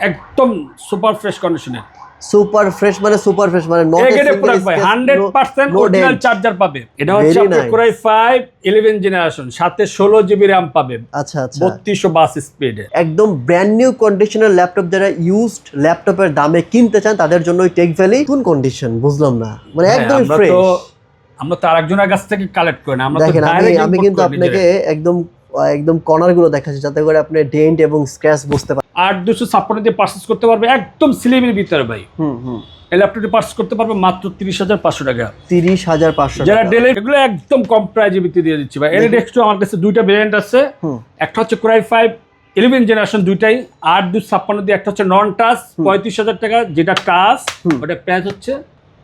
একদম super fresh কন্ডিশনের। Super fresh মানে নট এগেডে প্রোডাক্ট ভাই 100% অরিজিনাল চার্জার পাবে। এটা হচ্ছে আপনার কোরাই 5 11 জেনারেশন, সাথে 16 জিবি RAM পাবে। আচ্ছা আচ্ছা 3200 বাস স্পিডে একদম ব্র্যান্ড নিউ কন্ডিশনের ল্যাপটপ। যারা ইউজড ল্যাপটপের দামে কিনতে চান তাদের জন্য ওই টেক ভ্যালি কোন কন্ডিশন বুঝলাম না, মানে একদম ফ্রেশ। আমরা তো আরেকজনের কাছ থেকে কালেক্ট করি না, আমরা তো দেখেন ডাইরেক্ট আমি কিন্তু আপনাকে একদম কর্নার গুলো দেখাচ্ছি যাতে করে আপনি ডেন্ট এবং স্ক্র্যাচ বুঝতে পারেন। 8256 দিয়ে পারচেজ করতে পারবে, একদম স্লিমের ভিতরে ভাই। এই ল্যাপটপটি পারচেজ করতে পারবে মাত্র 30,500 টাকা। 30,500 যারা ডেল এগুলো একদম কম প্রাইজে ভিতরে দিয়ে দিচ্ছি ভাই। এর ডেস্কটপ আমার কাছে দুইটা ভেরিয়েন্ট আছে, একটা হচ্ছে কোরাই 5 11 জেনারেশন দুইটাই 8256 দিয়ে, একটা হচ্ছে নন টাচ 35,000 টাকা, যেটা টাচ ওটা প্রাইস হচ্ছে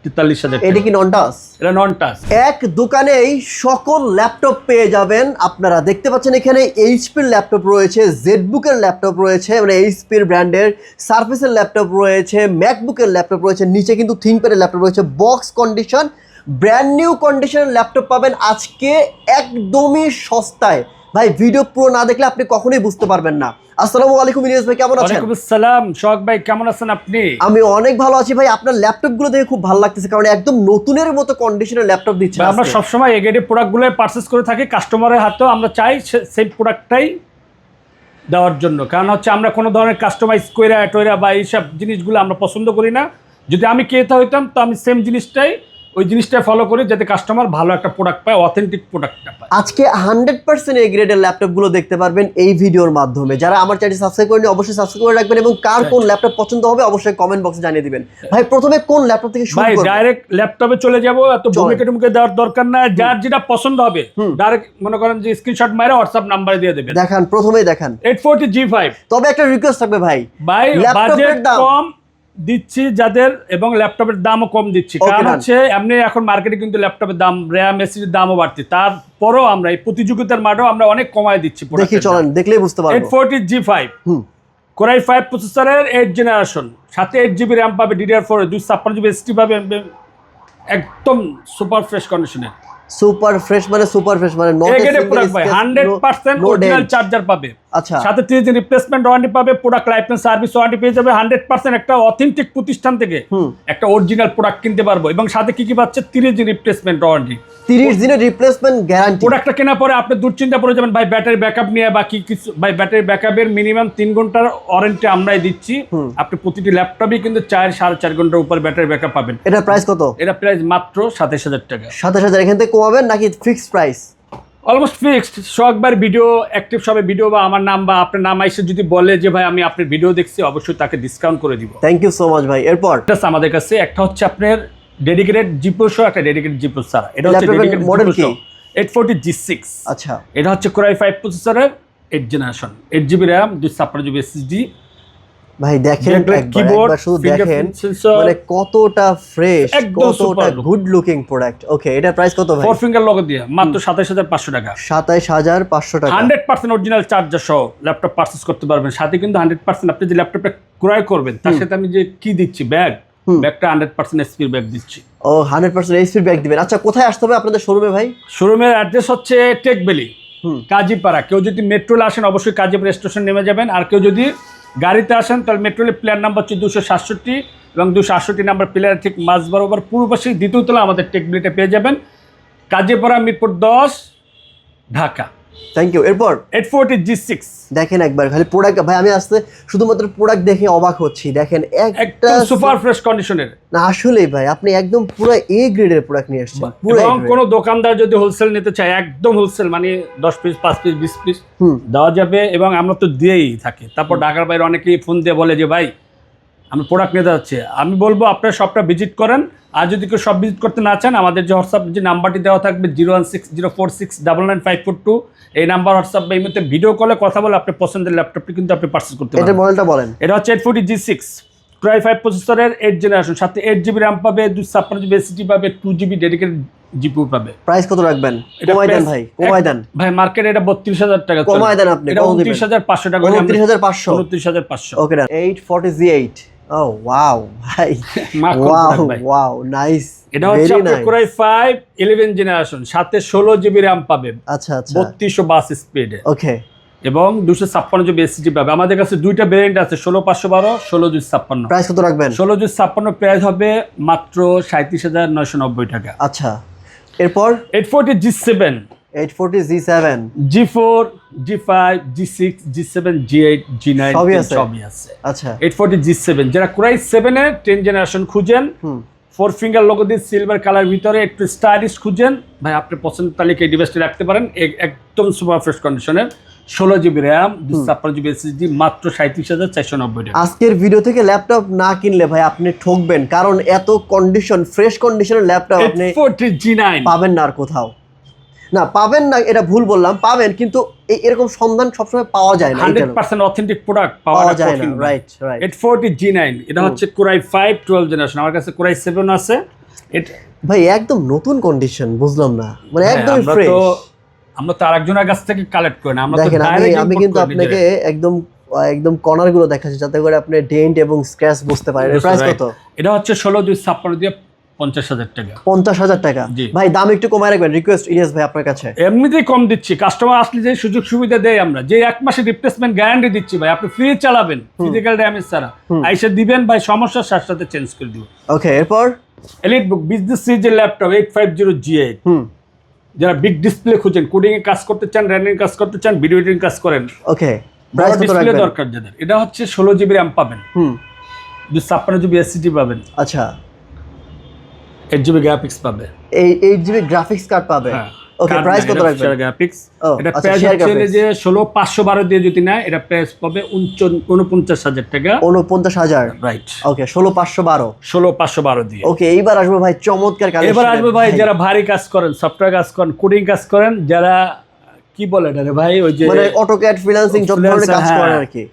43,000 টাকা। এটা কি নন টাচ? এটা নন টাচ। এক দোকানেই সকল ল্যাপটপ পেয়ে যাবেন আপনারা। দেখতে পাচ্ছেন এখানে এইচপির ল্যাপটপ রয়েছে, জেডবুকের ল্যাপটপ রয়েছে, মানে এইচপির ব্র্যান্ডের, সারফেসের ল্যাপটপ রয়েছে, ম্যাকবুকের ল্যাপটপ রয়েছে, নিচে কিন্তু থিংকপ্যাডের ল্যাপটপ রয়েছে। বক্স কন্ডিশন ব্র্যান্ড নিউ কন্ডিশনের ল্যাপটপ পাবেন আজকে একদমই সস্তায়। ভাই ভিডিও পুরো না দেখলে আপনি কখনোই বুঝতে পারবেন না। আসসালামু আলাইকুম ইলিয়াস ভাই, কেমন আছেন? ওয়ালাইকুম আসসালাম শওকত ভাই, কেমন আছেন আপনি? আমি অনেক ভালো আছি ভাই। আপনার ল্যাপটপগুলো দেখে খুব ভালো লাগতেছে, কারণ একদম নতুনের মতো কন্ডিশনের ল্যাপটপ দিচ্ছেন। আমরা সবসময় এগ্রেডেড প্রোডাক্টগুলো পারচেজ করে থাকি, কাস্টমারের হাতেও আমরা চাই সেই প্রোডাক্টটাই দেওয়ার জন্য। কারণ হচ্ছে আমরা কোনো ধরনের কাস্টমাইজ কইরা টয়রা বা এইসব জিনিসগুলো আমরা পছন্দ করি না। যদি আমি ক্রেতা হইতাম তো আমি সেম জিনিসটাই ওই জিনিসটা ফলো করি, যাতে কাস্টমার ভালো একটা প্রোডাক্ট পায়, অথেন্টিক প্রোডাক্টটা পায়। আজকে 100% এ গ্রেডের ল্যাপটপগুলো দেখতে পারবেন এই ভিডিওর মাধ্যমে। যারা আমার চ্যানেল সাবস্ক্রাইব করেনি অবশ্যই সাবস্ক্রাইব করে রাখবেন, এবং কার কোন ল্যাপটপ পছন্দ হবে অবশ্যই কমেন্ট বক্সে জানিয়ে দিবেন। ভাই প্রথমে কোন ল্যাপটপ থেকে শুরু করব? ভাই ডাইরেক্ট ল্যাপটপে চলে যাব, এত ভূমিকা টুমিকা দেওয়ার দরকার নাই। যার যেটা পছন্দ হবে ডাইরেক্ট মনে করেন যে স্ক্রিনশট মারে হোয়াটসঅ্যাপ নাম্বারে দিয়ে দেবেন। দেখান, প্রথমেই দেখান 840 G5। তবে একটা রিকোয়েস্ট থাকবে ভাই, বাজেট কম দিচ্ছি যাদের, এবং ল্যাপটপের দামও কম দিচ্ছি। কারণ হচ্ছে এমনি এখন মার্কেটে কিন্তু ল্যাপটপের দাম, র্যাম এসির দামও বাড়তি, তারপরও আমরা এই প্রতিযোগিতার মাঠেও আমরা অনেক কমায় দিচ্ছি। দেখি চলেন দেখলেই বুঝতে পারবো। 840 G5 কোরাই 5 প্রসেসরের 8 জেনারেশন, সাথে 8 জিবি র্যাম পাবে, DDR4 256 জিবি এসএসডি পাবে, একদম সুপার ফ্রেশ কন্ডিশনের। সুপার ফ্রেশ মানে নট এগেডে প্রোডাক্ট ভাই 100% অরিজিনাল চার্জার পাবে। আচ্ছা, সাথে 3 দিন রিপ্লেসমেন্ট ওয়ারেন্টি পাবে, product life time service warranty পেয়ে যাবে। 100% একটা অথেন্টিক প্রতিষ্ঠান থেকে একটা অরিজিনাল প্রোডাক্ট কিনতে পারবো, এবং সাথে কি কি পাচ্ছে 30 দিন রিপ্লেসমেন্ট ওয়ারেন্টি, 30 দিনের রিপ্লেসমেন্ট গ্যারান্টি। প্রোডাক্টটা কেনার পরে আপনি দুশ্চিন্তা পড়ে যাবেন ভাই ব্যাটারি ব্যাকআপ নিয়ে বা কি কিছু। ভাই ব্যাটারি ব্যাকআপের মিনিমাম 3 ঘন্টার ওয়ারেন্টি আমরাই দিচ্ছি। আপনি প্রতিটি ল্যাপটপই কিন্তু 4-4.5 ঘন্টার উপর ব্যাটারি ব্যাকআপ পাবেন। এটা প্রাইস কত? এটা প্রাইস মাত্র 27,000 টাকা। 27,000 এখান থেকে কমাবেন নাকি ফিক্সড প্রাইস? Almost fixed. সববার ভিডিও অ্যাক্টিভ সবে ভিডিও বা আমার নাম বা আপনার নাম আইসে যদি বলে যে ভাই আমি আপনার ভিডিও দেখছি, অবশ্যই তাকে ডিসকাউন্ট করে দিব। থ্যাংক ইউ সো মাচ ভাই। এরপর আমাদের কাছে একটা হচ্ছে আপনার ডেডিকেটেড জিপো সহ, একটা ডেডিকেটেড জিপো ছাড়া। এটা হচ্ছে ডেডিকেটেড মডেল কি 840 G6। আচ্ছা, এটা হচ্ছে কোরাই 5 প্রসেসরের 8 generation, 8 GB RAM 256 GB SSD. ভাই দেখেন একবার শুধু দেখেন মানে কতটা ফ্রেশ, কতটা গুড লুকিং প্রোডাক্ট। ওকে, এটা প্রাইস কত ভাই? 4 ফিঙ্গার লগো দিয়ে মাত্র 27,500 টাকা। 27,500 টাকা। 100% অরিজিনাল চার্জার সহ ল্যাপটপ পারচেজ করতে পারবেন। সাথে কিন্তু 100% আপনি যে ল্যাপটপটা ক্রয় করবেন তার সাথে আমি যে কি দিচ্ছি ব্যাগটা 100% এসপির ব্যাগ দিচ্ছি। ও 100% এসপির ব্যাগ দিবেন। আচ্ছা, কোথায় আসতে হবে আপনাদের শোরুমে ভাই? শোরুমের অ্যাড্রেস হচ্ছে টেক ভ্যালি, কাজীপাড়া। কেউ যদি মেট্রোলে আসেন অবশ্যই কাজীপাড়া স্টেশন নেমে যাবেন, আর কেউ যদি গাড়িতে আসেন তাহলে মেট্রোলে প্লেয়ার নাম্বার হচ্ছে 267 এবং 268 নাম্বার প্লেয়ার ঠিক মাঝ বরাবর পূর্ব পাশে দ্বিতীয় তলা আমাদের টেক ভ্যালিটা পেয়ে যাবেন, কাজীপাড়া মিরপুর 10 ঢাকা। Thank you. এরপর 840 G6 দেখেন একবার খালি প্রোডাক্ট। ভাই আমি আসতে শুধুমাত্র প্রোডাক্ট দেখে অবাক হচ্ছি। দেখেন একটা সুপার ফ্রেশ কন্ডিশনের। না আসলেই ভাই আপনি একদম পুরো এ গ্রেডের প্রোডাক্ট নিয়ে আসছেন। এবং কোনো দোকানদার যদি হোলসেল নিতে চায়, একদম হোলসেল মানে 10 পিস 5 পিস 20 পিস দেওয়া যাবে, এবং আমরা তো দিয়েই থাকি। তারপর ঢাকার বাইরে অনেকেই ফোন দিয়ে বলে যে ভাই আমি প্রোডাক্ট নিতে যাচ্ছি। আমি বলবো আপনার শপটা ভিজিট করেন, আর যদি কেউ সব ভিজিট করতে না চান আমাদের যে হোয়াটসঅ্যাপ যে নাম্বারটি দেওয়া থাকবে 01604699542, এই নাম্বার হোয়াটসঅ্যাপ বা এই মধ্যে ভিডিও কলে কথা বলে আপনার পছন্দের ল্যাপটপটি কিন্তু আপনি পারচেজ করতে পারবেন। এটা মডেলটা বলেন। এটা হচ্ছে 840 G6 কোরাই 5 প্রসেসরের 8 জেনারেশন, সাথে 8 জিবি র্যাম পাবে, 256 জিবি এসএসডি পাবে, 2 জিবি ডেডিকেটেড জিপি পাবে। প্রাইস কত রাখবেন? কমাই দেন ভাই, কমাই দেন ভাই। মার্কেটে এটা 32,000 টাকা, কমাই দেন আপনি। এটা 29,500 টাকা। 29,500 29,500। ওকে ডান। 840 G8। ও ওয়াও ভাই, ওয়াও নাইস। এটা হচ্ছে আপনার কোরাই 5 11 জেনারেশন, সাথে 16 জিবি র্যাম পাবে। আচ্ছা আচ্ছা 3200 বাস স্পিডে। ওকে, এবং 256 জিবি এসএসডি পাবে। আমাদের কাছে দুইটা ভেরিয়েন্ট আছে, 16512, 16 প্রাইস কত রাখবেন? 16 প্রাইস হবে মাত্র 37,990 টাকা। আচ্ছা, এরপর 840 G7, 840 G7, G4, G5, G6, G7, G8, G9 সবই আছে? সবই আছে। আচ্ছা, 840 G7 যারা Core i7 এর 10 জেনারেশন খুঁজেন, 4 ফিঙ্গার লোগো দিয়ে সিলভার কালার ভিতরে একটু স্টাইলিশ খুঁজেন ভাই, আপনি পছন্দের তালিকায় এই ডিভাইসটি রাখতে পারেন। একদম সুপার ফ্রেশ কন্ডিশনের, 16 জিবি র্যাম, 256 জিবি এসএসডি, মাত্র 37,490 টাকা। আজকের ভিডিও থেকে ল্যাপটপ না কিনলে ভাই আপনি ঠকবেন, কারণ এত কন্ডিশন, ফ্রেশ কন্ডিশনের ল্যাপটপ আপনি 840 G9 পাবেন না আর কোথাও। না, পাবেন না এটা ভুল বললাম, পাবেন, কিন্তু এরকম সন্ধান সবসময় পাওয়া যায় না। 100% অথেন্টিক প্রোডাক্ট পাওয়া যায় না। Right, right. 840 G9 এটা হচ্ছে Core i5 12 জেনারেশন, আমার কাছে Core i7 আছে। ভাই একদম নতুন কন্ডিশন, বুঝলাম না, মানে একদম ফ্রেশ। আমরা তো আরেকজনের কাছ থেকে কালেক্ট করি না, আমরা তো দেখেন ডাইরেক্ট আমি কিন্তু আপনাকে একদম একদম কর্নার গুলো দেখাচ্ছি যাতে করে আপনি ডেন্ট এবং স্ক্র্যাচ বুঝতে পারেন। প্রাইস কত? এটা হচ্ছে 16/256 দিয়ে 50,000 টাকা। 50,000 টাকা। ভাই দাম একটু কমায় রাখবেন, রিকোয়েস্ট ইলিয়াস ভাই আপনার কাছে। এমনিতেই কম দিচ্ছি, কাস্টমার আসলে যে সুযোগ সুবিধা দেয় আমরা, যে 1 মাসের রিপ্লেসমেন্ট গ্যারান্টি দিচ্ছি ভাই, আপনি ফ্রি চালাবেন ফিজিক্যাল ড্যামেজ ছাড়া, আইসা দিবেন ভাই, সমস্যার সাথে সাথে চেঞ্জ করে দিব। ওকে, এরপর এলিটবুক বিজনেস সিরিজের ল্যাপটপ 850 G8, যারা বিগ ডিসপ্লে খুঁজেন, কোডিং এ কাজ করতে চান, রানিং কাজ করতে চান, ভিডিও এডিটিং কাজ করেন, ওকে, প্রাইস কত রাখবেন? দরকার যাদের, এটা হচ্ছে 16 জিবি র্যাম পাবেন, 256 জিবি এসএসডি পাবেন, আচ্ছা 8 জিবি গ্রাফিক্স পাবে, এই 8 জিবি গ্রাফিক্স কার্ড পাবে। ওকে, প্রাইস কত রাখবেন? গ্রাফিক্স এটা প্রাইস হচ্ছে যে 16512 দিয়ে যদি না, এটা প্রাইস পাবে 49,000 টাকা। 49,000, রাইট। ওকে, 16512, 16512 দিয়ে। ওকে, এইবার আসবে ভাই চমৎকার কালেকশন। এবার আসবে ভাই যারা ভারী কাজ করেন, সফটওয়্যার কাজ করেন, কোডিং কাজ করেন, যারা কি বলে এটা রে ভাই, ওই যে মানে অটোক্যাড ফ্রিল্যান্সিং যত ধরনের কাজ করেন আর কি।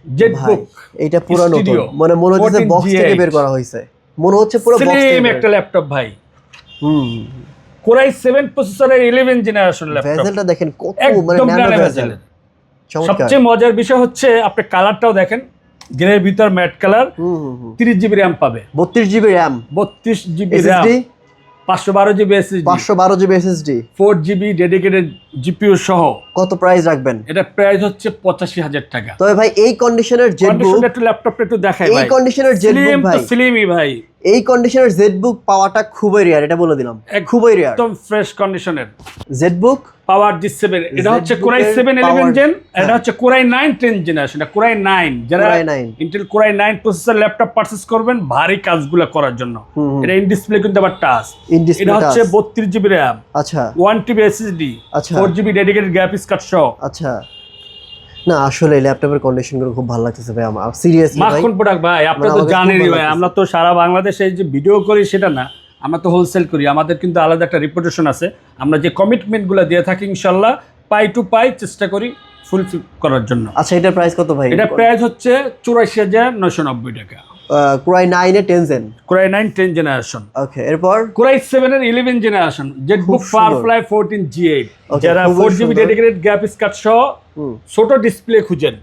জেটবুক এটা পুরো নতুন, মানে মনে হচ্ছে বক্স থেকে বের করা হয়েছে, মনে হচ্ছে পুরো বক্স থেকে। স্লিম একটা ল্যাপটপ ভাই, Core i7 প্রসেসরের 11 জেনারেশন ল্যাপটপ, ভেজেলটা দেখেন কত, মানে একদম ন্যানো ভেজেল। চমৎকার। সবচেয়ে মজার বিষয় হচ্ছে আপনি কালারটাও দেখেন, গ্রের ভিতর ম্যাট কালার, 30 জিবি র্যাম পাবে, 32 GB RAM, 32 GB RAM, 512 GB SSD, 512 GB SSD, 4 GB dedicated GPU সহ। কত প্রাইস রাখবেন? এটা প্রাইস হচ্ছে 85,000 টাকা। তবে ভাই এই কন্ডিশনের জেটবুক, একটু ল্যাপটপটা একটু দেখাই ভাই, এই কন্ডিশনের জেটবুক ভাই, স্লিমই ভাই, এই কন্ডিশনের জেটবুক পাওয়াটা খুবই রেয়ার, এটা বলে দিলাম, খুবই রেয়ার। একদম ফ্রেশ কন্ডিশনের জেটবুক পাওয়ার G7, এটা হচ্ছে Core i7 11 জেন, এটা হচ্ছে Core i9 10 জেনারেশন। এটা Core i9, যারা Intel Core i9 processor laptop purchase করবেন ভারী কাজগুলো করার জন্য, এটা ইন ডিসপ্লে কিন্তু আবার টাচ। এটা হচ্ছে 32 জিবি র্যাম, আচ্ছা 1 টিবি এসএসডি, আচ্ছা 4 জিবি ডেডিকেটেড গ্রাফিক্স কার্ড সহ। আচ্ছা, না আসলে ল্যাপটপের কন্ডিশনগুলো খুব ভালো লাগতেছে ভাই আমার, সিরিয়াসলি ভাই। মাখন প্রোডাক্ট ভাই, আপনি তো জানেনই ভাই, আমরা তো সারা বাংলাদেশে যে ভিডিও করি সেটা না, আমরা তো হোলসেল করি, আমাদের কিন্তু আলাদা একটা রিপুটেশন আছে। আমরা যে কমিটমেন্টগুলো দিয়ে থাকি ইনশাআল্লাহ পাই টু পাই চেষ্টা করি ফুলফিল করার জন্য। আচ্ছা, এটার প্রাইস কত ভাই? এটা প্রাইস হচ্ছে 84,990 টাকা। Core i9 এর 10 জেন, Core i9 10 জেনারেশন। ওকে, এরপর Core i7 এর 11 জেনারেশন, জেটবুক Firefly 14 G8, যারা 4 জিবি ডেডিকেটেড গ্রাফিক্স কার্ড সহ ছোট ডিসপ্লে খুঁজেন,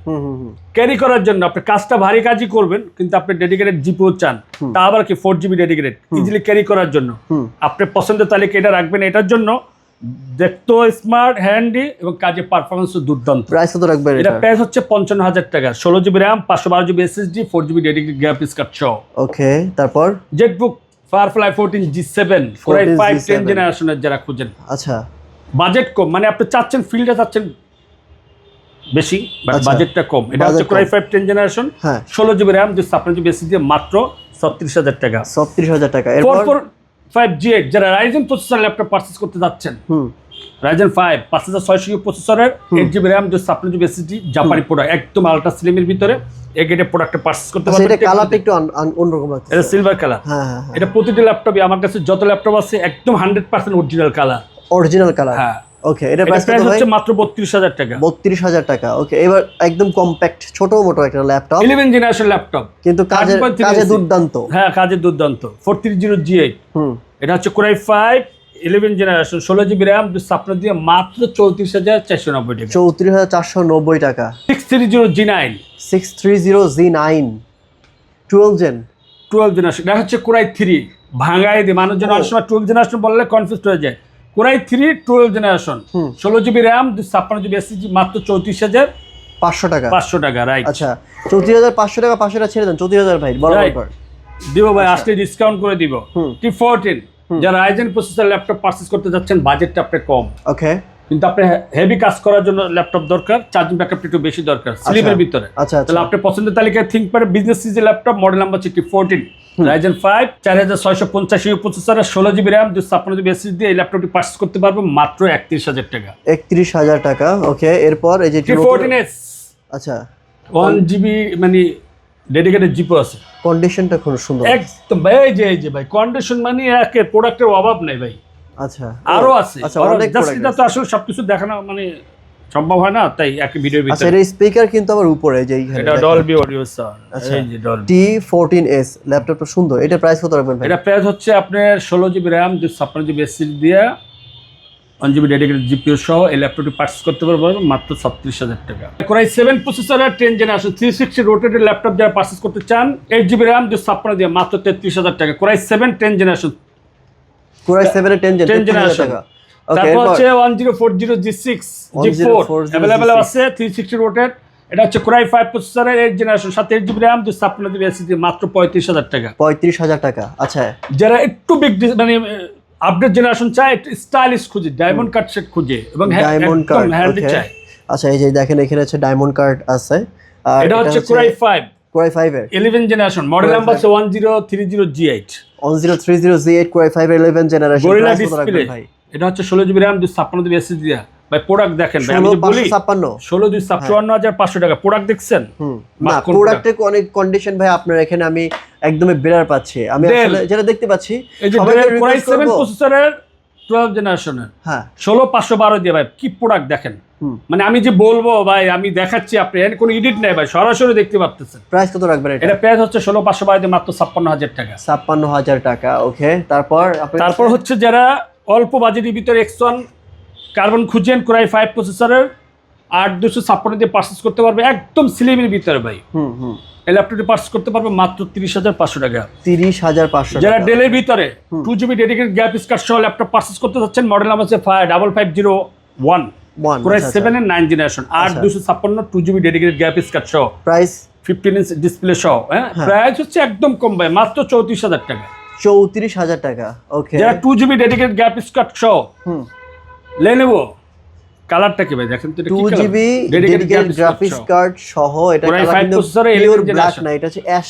ক্যারি করার জন্য, আপনি কাজটা ভারী কাজই করবেন কিন্তু আপনি ডেডিকেটেড জিপিইউ চান, তা আবার কি 4 জিবি ডেডিকেটেড ইজিলি ক্যারি করার জন্য, আপনি পছন্দের তালিকা এটা রাখবেন। এটার জন্য দেখতো স্মার্ট, হ্যান্ডি এবং কাজে পারফরমেন্সও দুর্দান্ত। প্রাইস কত রাখবেন? এটা প্রাইস হচ্ছে 55,000 টাকা, 16 GB RAM, 512 GB SSD, 4 GB dedicated graphics card সহ। ওকে, তারপর Jetbook Firefly 14 G7, Core i5 10 জেনারেশনের যারা খুঁজেন, আচ্ছা বাজেট কম, মানে আপনি চাচ্ছেন ফিল্ডে চাচ্ছেন বেশি, বাট বাজেটটা কম, এটা হচ্ছে Core i5 10 generation, 16 GB RAM, 256 GB SSD, মাত্র 36,000 টাকা। 36,000 টাকা। এরপর 445 G8, যারা রাইজেন প্রসেসর ল্যাপটপ পারচেজ করতে যাচ্ছেন, রাইজেন 5 5600 প্রসেসরের, 8 জিবি র্যাম, 256 জিবি এসএসডি, জাপানি প্রোডাক্ট, একদম আলট্রা স্লিমের ভিতরে এই গেটে প্রোডাক্টটা পারচেজ করতে পারবেন। এটা কালারটা একটু অন্যরকম লাগছে, এটা সিলভার কালার। হ্যাঁ, এটা প্রতিটা ল্যাপটপে, আমার কাছে যত ল্যাপটপ আছে একদম 100% অরিজিনাল কালার, অরিজিনাল কালার। হ্যাঁ, ওকে, এটা প্রাইস কত ভাই? হচ্ছে মাত্র 32,000 টাকা। 32,000 টাকা। ওকে, এবার একদম কম্প্যাক্ট ছোট মোটো একটা ল্যাপটপ, 11 জেনারেশন ল্যাপটপ, কিন্তু কাজে দুর্দান্ত। হ্যাঁ, কাজে দুর্দান্ত। 430 G8, এটা হচ্ছে Core i5 11 generation, 16 GB RAM, 256 দিয়ে মাত্র 34,490 টাকা। 34,490 টাকা। 630 G9, 630 G9 12 জেনারেশন, এটা হচ্ছে Core i3 ভাঙাই দিয়ে, মানুষজন অনেক সময় 12 জেনারেশন বললে কনফিউজ হয়ে যায়। Core i 3 12 generation 16 GB RAM 256 GB SSD মাত্র 500 টাকা 500 টাকা রাইট। আচ্ছা 34,500 টাকা 500 টাকা ছেড়ে দেন 34,000 ভাই বড় Right. ব্যাপার দিব ভাই, আসলে ডিসকাউন্ট করে দিব। T14 যারা রাইজেন প্রসেসর ল্যাপটপ পারচেজ করতে যাচ্ছেন, বাজেটটা আপনার কম ওকে কিন্তু আপনার হেভি কাজ করার জন্য ল্যাপটপ দরকার, চার্জিং ব্যাকআপ একটু বেশি দরকার স্লিপের ভিতরে। আচ্ছা আচ্ছা তাহলে আপনার পছন্দের তালিকায় থিংকপ্যাড বিজনেস সিরিজের ল্যাপটপ মডেল নাম্বার হচ্ছে T14 রাইজেন 5 4650 ইউ প্রসেসরের 16 জিবি র্যাম 256 জিবি এসএসডি দিয়ে এই ল্যাপটপটি পারচেজ করতে পারবেন মাত্র 31,000 টাকা। 31,000 টাকা ওকে। এরপর এই যে T14s আচ্ছা 1 জিবি মানে ডেডিকেটেড জিপি আছে, কন্ডিশনটা খুব সুন্দর একদম ভাই। এই যে ভাই কন্ডিশন মানে একে প্রোডাক্টের অভাব নাই ভাই, আচ্ছা আরো আছে। আচ্ছা অনেক জাস্ট এটা তো আসলে সবকিছু দেখানো মানে সম্ভব হয় না, তাই এক ভিডিওর আচ্ছা ভিতরে। এর স্পিকার কিন্তু আবার উপরে যে এইখানে এটা ডলবি অডিও স্যার। আচ্ছা। এই যে ডলবি T14s ল্যাপটপটা সুন্দর। এটা প্রাইস কত রাখবেন ভাই? এটা প্রাইস হচ্ছে আপনার 16 জিবি র্যাম 256 জিবি এসএসডি দিয়ে 1 জিবি ডেডিকেটেড জিপিইউ সহ এই ল্যাপটপটি পারচেজ করতে পারবেন মাত্র 36,000 টাকা। কোরাই 7 প্রসেসরের 10 জেনারেশন 360 রোটেটেড ল্যাপটপ যারা পারচেজ করতে চান 8 জিবি র্যাম 256 দিয়ে মাত্র 33,000 টাকা। কোরাই 7 10 জেনারেশন কোরাই 7 এর 10 জেনারেশন। টাকা ওকে। তারপর হচ্ছে 1040 G6 G4 अवेलेबल আছে 360 রোটেট। এটা হচ্ছে কোরাই 5 প্রসেসরের 8 generation 8 GB RAM 256 GB SSD মাত্র 35,000 টাকা। 35,000 টাকা আচ্ছা। যারা একটু বিগ মানে আপডেট জেনারেশন চায়, একটু স্টাইলিশ খুঁজে, ডায়মন্ড কাট সেট খুঁজে এবং ডায়মন্ড কার্ড হ্যান্ডি চায়। আচ্ছা এই যে দেখেন এখানে হচ্ছে ডায়মন্ড কার্ড আছে। আর এটা হচ্ছে কোরাই 5 কোরাই 5 এর 11 জেনারেশন মডেল নাম্বার হচ্ছে 1030G8 1030Z8 কোরাই 5 এর 11 জেনারেশন। Gorilla display. এটা হচ্ছে 16 জিবি র্যাম 256 জিবি এসএসডি দিয়া। ভাই প্রোডাক্ট দেখেন ভাই, আমি যে বলি 16 254,500 টাকা প্রোডাক্ট দেখছেন না প্রোডাক্টের অনেক কন্ডিশন ভাই আপনার এখানে আমি একদমই বেরার পাচ্ছি। আমি আসলে যেটা দেখতে পাচ্ছি এই যে কোরাই 7 প্রসেসরের 12 জেনারেশনের হ্যাঁ 16512 দিয়ে ভাই কি প্রোডাক্ট দেখেন। মানে আমি যে বলবো ভাই, আমি দেখাচ্ছি, আপনি এর কোনো এডিট নেই ভাই, সরাসরি দেখতে পাচ্ছেন। প্রাইস কত রাখবেন এটা? এটা প্রাইস হচ্ছে 16512 দিয়ে মাত্র 56,000 টাকা। 56,000 টাকা ওকে। তারপর হচ্ছে যারা অল্প বাজেটের ভিতরে X1 কার্বন খুঁজেন কোরাই 5 প্রসেসরের 8256 দিয়ে পারচেজ করতে পারবে একদম স্লিমের ভিতরে ভাই। এই ল্যাপটপটি পারচেজ করতে পারবে মাত্র 30,500 টাকা। 30,500 যারা ডেলের ভিতরে 2 জিবি ডেডিকেটেড গ্রাফিক্স কার্ড সহ ল্যাপটপ পারচেজ করতে যাচ্ছেন, মডেল নাম্বার হচ্ছে 5501 কোরাই 7 এর 9 generation 8256 2 GB dedicated graphics card সহ প্রাইস 15 ইঞ্চ ডিসপ্লে সহ। হ্যাঁ প্রাইস হচ্ছে একদম কম ভাই, মাত্র 34,000 টাকা। 34,000 টাকা ওকে। যারা 2 জিবি ডেডিকেটেড গ্রাফিক্স কার্ড সহ Lenovo কালারটা কি ভাই দেখেন তো, এটা কি 2 জিবি ডেডিকেটেড গ্রাফিক্স কার্ড সহ। এটা কালার কিন্তু পিওর ব্ল্যাক না, এটা হচ্ছে অ্যাশ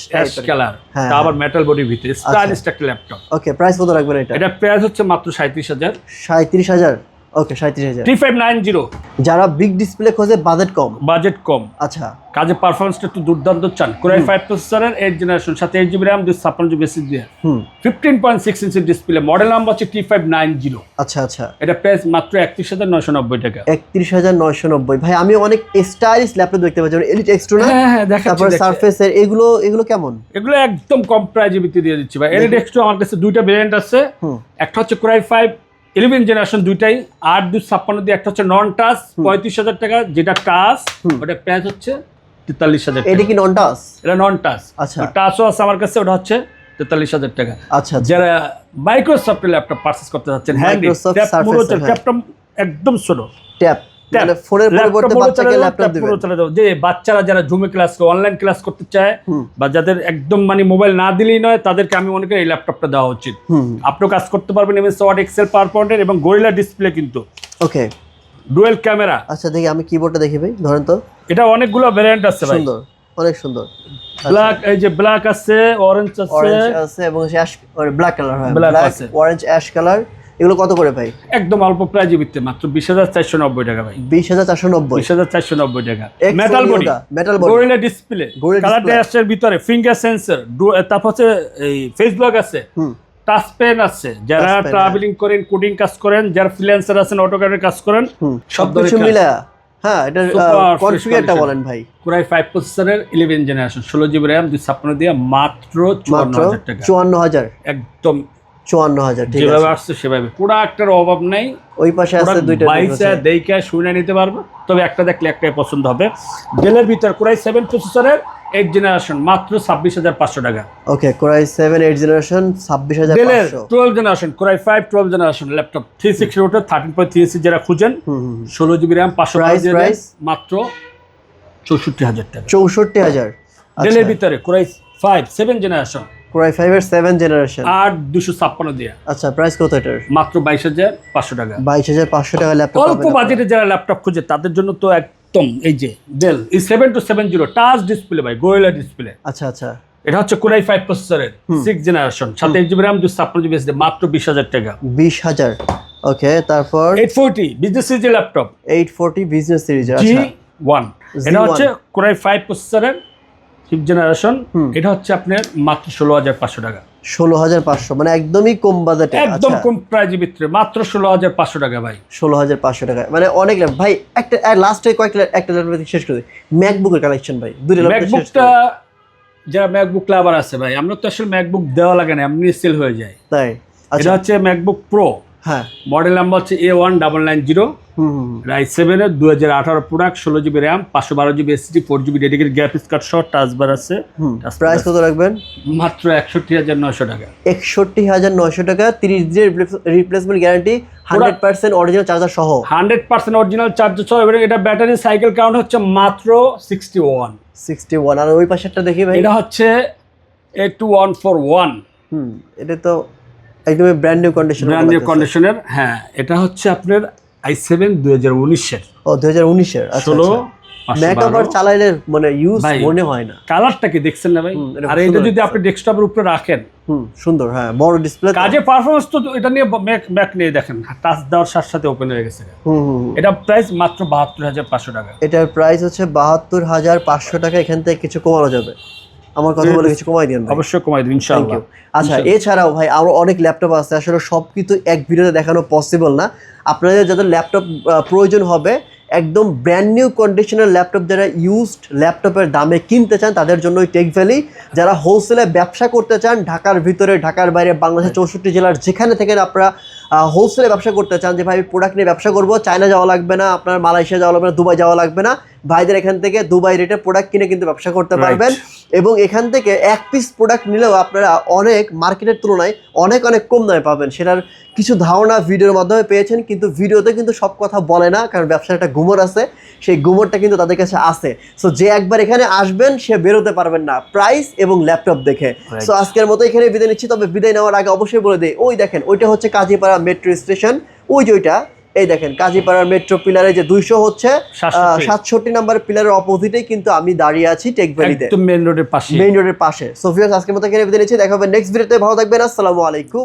কালার, তা আবার মেটাল বডির ভিতরে স্টাইলিশ একটা ল্যাপটপ। ওকে প্রাইস কত রাখবেন এটা? এটা প্রাইস হচ্ছে মাত্র 37,000। 37,000 ওকে 37,000। T590 যারা বিগ ডিসপ্লে খোঁজে বাজেট কম আচ্ছা কাজে পারফরম্যান্সটা একটু দুর্দান্ত চান, কোরাই 5 প্রসেসরের 8 generation 8 GB RAM 256 GB SSD দিয়ে 15.6 ইঞ্চি ডিসপ্লে মডেল নাম্বার হচ্ছে T590। আচ্ছা আচ্ছা এটা প্রাইস মাত্র 31,990 টাকা। 31,990 ভাই। আমি অনেক স্টাইলিশ ল্যাপটপ দেখতে পাচ্ছি, এলিট এক্সট্রা না? হ্যাঁ দেখাচ্ছি। তারপর সারফেসের এগুলো কেমন? এগুলো একদম কম প্রাইজে বিক্রি দিয়ে দিচ্ছি ভাই। এলিট এক্সট্রা আমার কাছে দুইটা ভেরিয়েন্ট আছে, একটা হচ্ছে কোরাই 5 11 জেনারেশন দুইটাই 8256 দিয়ে, একটা হচ্ছে নন টাচ 35,000 টাকা, যেটা টাচ ওটা প্রাইস হচ্ছে 43,000 টাকা। এটা কি নন টাচ? এটা নন টাচ। আচ্ছা টাচও আছে আমার কাছে, ওটা হচ্ছে 43,000 টাকা। আচ্ছা যারা মাইক্রোসফটের ল্যাপটপ পারচেজ করতে যাচ্ছেন, হ্যান্ডি ট্যাবটা একদম ছোট, ট্যাব মানে ফোনের পরিবর্তে বাচ্চাকে ল্যাপটপ দিবেন। যে বাচ্চারা যারা জুমে ক্লাস করে, অনলাইন ক্লাস করতে চায় বা যাদের একদম মানে মোবাইল না দিলেই নয়, তাদেরকে আমি মনে করি এই ল্যাপটপটা দেওয়া উচিত। আপনিও কাজ করতে পারবেন এমএস ওয়ার্ড, এক্সেল, পাওয়ারপয়েন্টের এবং গরিলা ডিসপ্লে কিন্তু ওকে ডুয়েল ক্যামেরা। আচ্ছা দেখি আমি কিবোর্ডটা দেখি ভাই, ধরেন তো। এটা অনেকগুলো ভ্যারিয়েন্ট আছে ভাই, সুন্দর অনেক সুন্দর। ব্ল্যাক, এই যে ব্ল্যাক আছে, অরেঞ্জ আছে এবং অ্যাশ ব্ল্যাক কালার, হয় ব্ল্যাক ব্ল্যাক আছে, অরেঞ্জ অ্যাশ কালার। এগুলো কত করে ভাই? একদম অল্প প্রাইজে বিক্রি মাত্র 20,490 টাকা ভাই। 20,490 20,490 টাকা। Metal body gorilla display, colour ড্যাশের ভিতরে ফিঙ্গার সেন্সর, তারপর হচ্ছে এই ফেস ব্লক আছে, টাচ পেন আছে। যারা ট্রাভেলিং করেন, কোডিং কাজ করেন, যারা ফ্রিল্যান্সার আছেন, অটোক্যাডের কাজ করেন, সব কিছু মিলা। হ্যাঁ এটা কনফিগারটা বলেন ভাই। কোরাই 5 প্রসেসরের 11 জেনারেশন 16 জিবি র‍্যাম 256 দিয়ে মাত্র 54,000 টাকা। 54,000 একদম 54,000 ঠিক যেভাবে আছে। আসছে সেভাবে, প্রোডাক্টের অভাব নাই। ওই পাশে আছে দুইটা বাইসা দেইকা শুনে নিতে পারবে, তবে একটা দেখলে একটাই পছন্দ হবে। ডেলের ভিতর কোরাই 7 প্রসেসরের 8 জেনারেশন মাত্র 26,500 টাকা। ওকে, কোরাই 7 8 জেনারেশন ডেলের 26,500। 12 জেনারেশন কোরাই 5 12 জেনারেশন ল্যাপটপ 360 রোটার 13.3 ইঞ্চি যারা খুঁজেন, 16 জিবি র্যাম 512 প্রাইস মাত্র 64,000 টাকা। 64,000। ডেলের ভিতরে কোরাই 5 7 জেনারেশন কোরাই 5 এর 7 জেনারেশন 8256 দিয়ে আচ্ছা, প্রাইস কত এটার? মাত্র 22,500 টাকা। 22,500 টাকা ল্যাপটপ। অল্প বাজেটে যারা ল্যাপটপ খুঁজে তাদের জন্য তো একদম এই যে ডেল এই 7270 টাচ ডিসপ্লে ভাই, গোরিলা ডিসপ্লে। আচ্ছা আচ্ছা, এটা হচ্ছে কোরাই 5 প্রসেসরের 6 generation 27 GB RAM 256 GB SSD মাত্র 20,000 টাকা। 20,000। ওকে, তারপর 840 বিজনেস সিরিজের ল্যাপটপ 840 বিজনেস সিরিজের। আচ্ছা, G1 এটা হচ্ছে কোরাই 5 প্রসেসরের 5th জেনারেশন, এটা হচ্ছে আপনার মাত্র 16,500 টাকা। 16,500 মানে একদমই কম বাজেটে। একদম কম প্রাইজের ভিতরে মাত্র 16,500 টাকা ভাই। 16,500 টাকা মানে অনেক ল্যাপটপ ভাই। একটা লাস্টে কয়েকটা একটা ল্যাপটপ শেষ করে দিই। ম্যাকবুকের কালেকশন ভাই, দুইটা ল্যাপটপ শেষ ম্যাকবুকটা যারা ম্যাকবুক লাভার আছে ভাই, আমরা তো আসলে ম্যাকবুক দেওয়া লাগে না, এমনি সেল হয়ে যায়। তাই? এটা আচ্ছা, হচ্ছে ম্যাকবুক প্রো, হ্যাঁ, মডেল নাম্বার হচ্ছে A1990, i7 এর 2018 product, 16 GB RAM 512 GB SSD 4 GB dedicated graphics card সহ টাচ বার আছে। প্রাইস কত রাখবেন? মাত্র 61,900 টাকা। 61,900 টাকা, 30 দিনের রিপ্লেসমেন্ট গ্যারান্টি, 100% অরিজিনাল চার্জার সহ। 100% অরিজিনাল চার্জার সহ, এবং এটা ব্যাটারি সাইকেল কাউন্ট হচ্ছে মাত্র 61। আর ওই পাশেরটা দেখি ভাই। এটা হচ্ছে A2141, এটা তো একদমই brand new condition. Brand new কন্ডিশনের। হ্যাঁ, এটা হচ্ছে আপনার i7 2019 এর। ও 2019 এর। আচ্ছা, 16 ম্যাক আবার চালাইলে মানে ইউজ মনে হয় না। কালারটা কি দেখছেন না ভাই? আর এটা যদি আপনি ডেস্কটপের উপরে রাখেন, সুন্দর, হ্যাঁ, বড় ডিসপ্লে। কাজে পারফরম্যান্স তো এটা নিয়ে ম্যাক নিয়ে দেখেন, টাচ দেওয়ার সাথে সাথে ওপেন হয়ে গেছে। এটা প্রাইস মাত্র 72,500 টাকা। এটার প্রাইস হচ্ছে 72,500 টাকা। এখান থেকে কিছু কমানো যাবে? আমার কথা বলে কিছু কমাই দিন। অবশ্যই কমাই দিন ইনশাআল্লাহ। আচ্ছা, এছাড়াও ভাই আরো অনেক ল্যাপটপ আছে, আসলে সব কিছু এক ভিডিওতে দেখানো পসিবল না। আপনাদের যাদের ল্যাপটপ প্রয়োজন হবে, একদম ব্র্যান্ড নিউ কন্ডিশনের ল্যাপটপ, যারা ইউজড ল্যাপটপের দামে কিনতে চান তাদের জন্য টেক ভ্যালি। যারা হোলসেলে ব্যবসা করতে চান, ঢাকার ভিতরে ঢাকার বাইরে বাংলাদেশের 64 জেলার যেখানে থেকে আপনারা হোলসেলে ব্যবসা করতে চান, যে ভাই প্রোডাক্ট নিয়ে ব্যবসা করবো, চায়না যাওয়া লাগবে না, আপনার মালয়েশিয়া যাওয়া লাগবে না, দুবাই যাওয়া লাগবে না, ভাইদের এখান থেকে দুবাই রেটে প্রোডাক্ট কিনে কিন্তু ব্যবসা করতে পারবেন। এবং এখান থেকে এক পিস প্রোডাক্ট নিলেও আপনারা অনেক মার্কেটের তুলনায় অনেক অনেক কম দামে পাবেন। সেটার কিছু ধারণা ভিডিওর মাধ্যমে পেয়েছেন, কিন্তু ভিডিওতে কিন্তু সব কথা বলে না, কারণ ব্যবসার একটা গুমর আছে, সেই গুমরটা কিন্তু তাদের কাছে আছে। সো যে একবার এখানে আসবেন সে বেরোতে পারবেন না প্রাইস এবং ল্যাপটপ দেখে। সো আজকের মতো এখানে বিদায় নিচ্ছি। তবে বিদায় নেওয়ার আগে অবশ্যই বলে দিই, ওই দেখেন ওইটা হচ্ছে কাজীপাড়া মেট্রো স্টেশন, ওই যে ওইটা, এই দেখেন কাজীপাড়ার মেট্রো পিলারে যে 200 হচ্ছে 67 নাম্বার পিলারের অপোজিটেই কিন্তু আমি দাঁড়িয়ে আছি টেক ভ্যালিতে, একদম মেইন রোডের পাশে। সো ভিউয়ার্স, আজকের মতো এখানে বিদায় নিচ্ছি। দেখা হবে নেক্সট ভিডিওতে। ভালো থাকবেন, আসসালামু আলাইকুম।